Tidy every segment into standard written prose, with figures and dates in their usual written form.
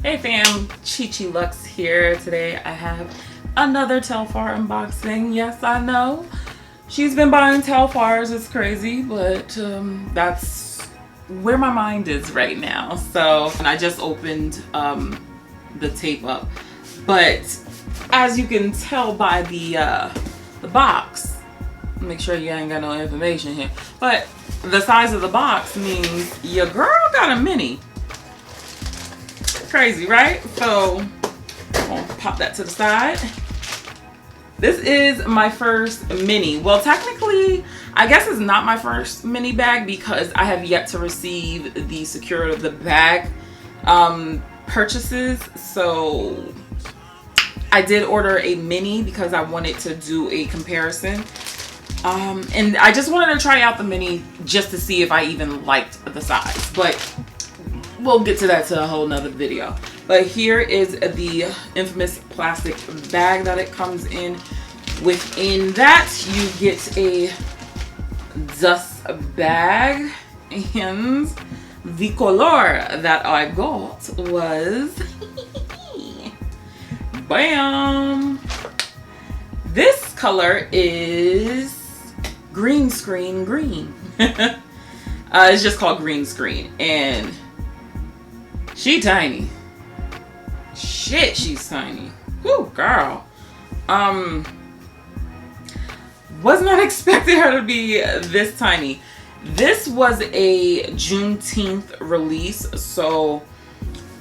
Hey fam, Chi.Chi.Luxe here. Today I have another Telfar unboxing. Yes, I know. She's been buying Telfars, it's crazy, but that's where my mind is right now. So, and I just opened the tape up. But as you can tell by the box, make sure you ain't got no information here, but the size of the box means your girl got a mini. Crazy, right? So I'll pop that to the side. This is my first mini. Well, technically, I guess it's not my first mini bag because I have yet to receive the Secure the Bag purchases. So I did order a mini because I wanted to do a comparison. And I just wanted to try out the mini just to see if I even liked the size. But we'll get to that to a whole nother video. But here is the infamous plastic bag that it comes in. Within that, you get a dust bag. And the color that I got was bam! This color is Greenscreen green. It's just called Greenscreen, and she tiny. Shit, she's tiny. Whoo, girl. Was not expecting her to be this tiny. This was a Juneteenth release, so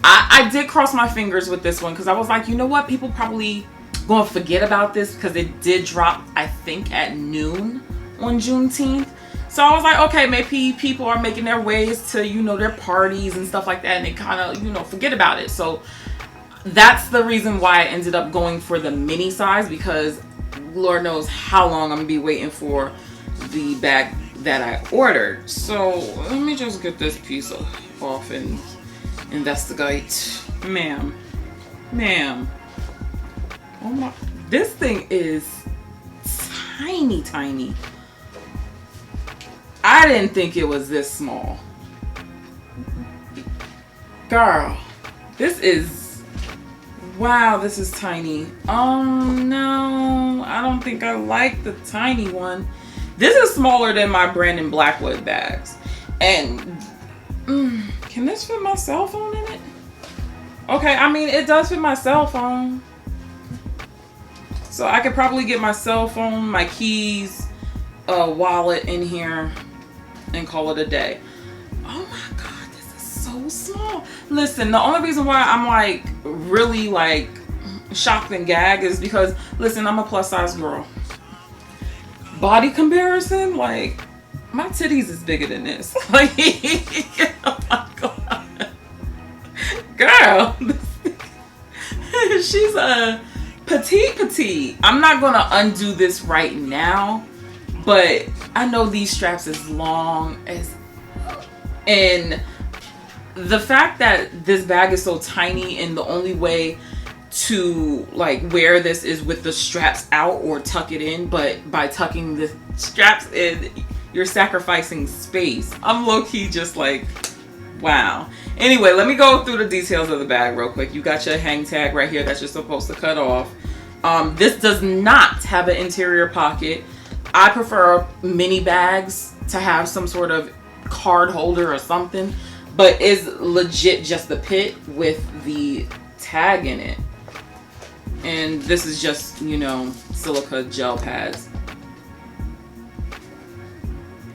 I did cross my fingers with this one because I was like, you know what? People probably gonna forget about this because it did drop, I think, at noon on Juneteenth. So I was like, okay, maybe people are making their ways to, you know, their parties and stuff like that, and they kind of, you know, forget about it. So that's the reason why I ended up going for the mini size, because Lord knows how long I'm gonna be waiting for the bag that I ordered. So let me just get this piece off and investigate. Ma'am. Oh my, this thing is tiny. I didn't think it was this small. Girl, this is, wow, this is tiny. Oh no, I don't think I like the tiny one. This is smaller than my Brandon Blackwood bags. And can this fit my cell phone in it? Okay, I mean, it does fit my cell phone. So I could probably get my cell phone, my keys, wallet in here and call it a day. Oh my God, this is so small. Listen, the only reason why I'm like really like shocked and gagged is because, listen, I'm a plus size girl. Body comparison, like my titties is bigger than this. Like, oh my God. Girl, she's a petite. I'm not gonna undo this right now, but I know these straps as long as, and the fact that this bag is so tiny and the only way to like wear this is with the straps out or tuck it in, but by tucking the straps in, you're sacrificing space. I'm low-key just like, wow. Anyway, let me go through the details of the bag real quick. You got your hang tag right here that you're supposed to cut off. This does not have an interior pocket. I prefer mini bags to have some sort of card holder or something, but is legit just the pit with the tag in it. And this is just, you know, silica gel pads.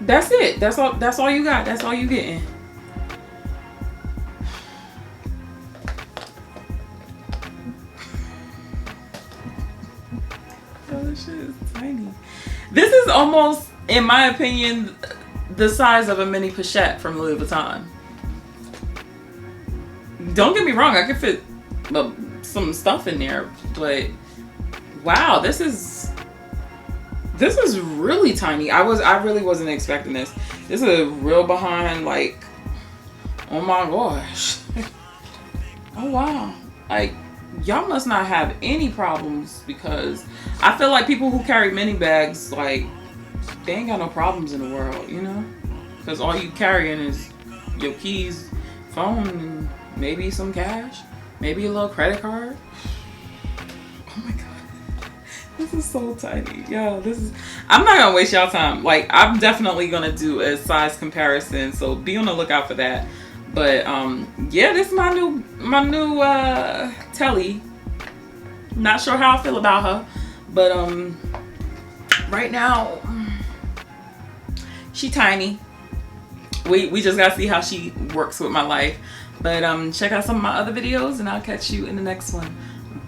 That's it. That's all you got. That's all you getting. Oh, this shit is tiny. This is almost, in my opinion, the size of a mini pochette from Louis Vuitton. Don't get me wrong, I could fit some stuff in there, but wow, this is really tiny. I really wasn't expecting this. This is a real behind, like, oh my gosh. Oh wow. Like, y'all must not have any problems, because I feel like people who carry mini bags, like, they ain't got no problems in the world, you know? Because all you carrying is your keys, phone, and maybe some cash. Maybe a little credit card. Oh my god, this is so tiny. Yo, this is, I'm not gonna waste y'all time. Like, I'm definitely gonna do a size comparison, so be on the lookout for that. But yeah, this is my new Telly. Not sure how I feel about her, but right now she tiny. We just gotta see how she works with my life. But check out some of my other videos, and I'll catch you in the next one.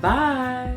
Bye.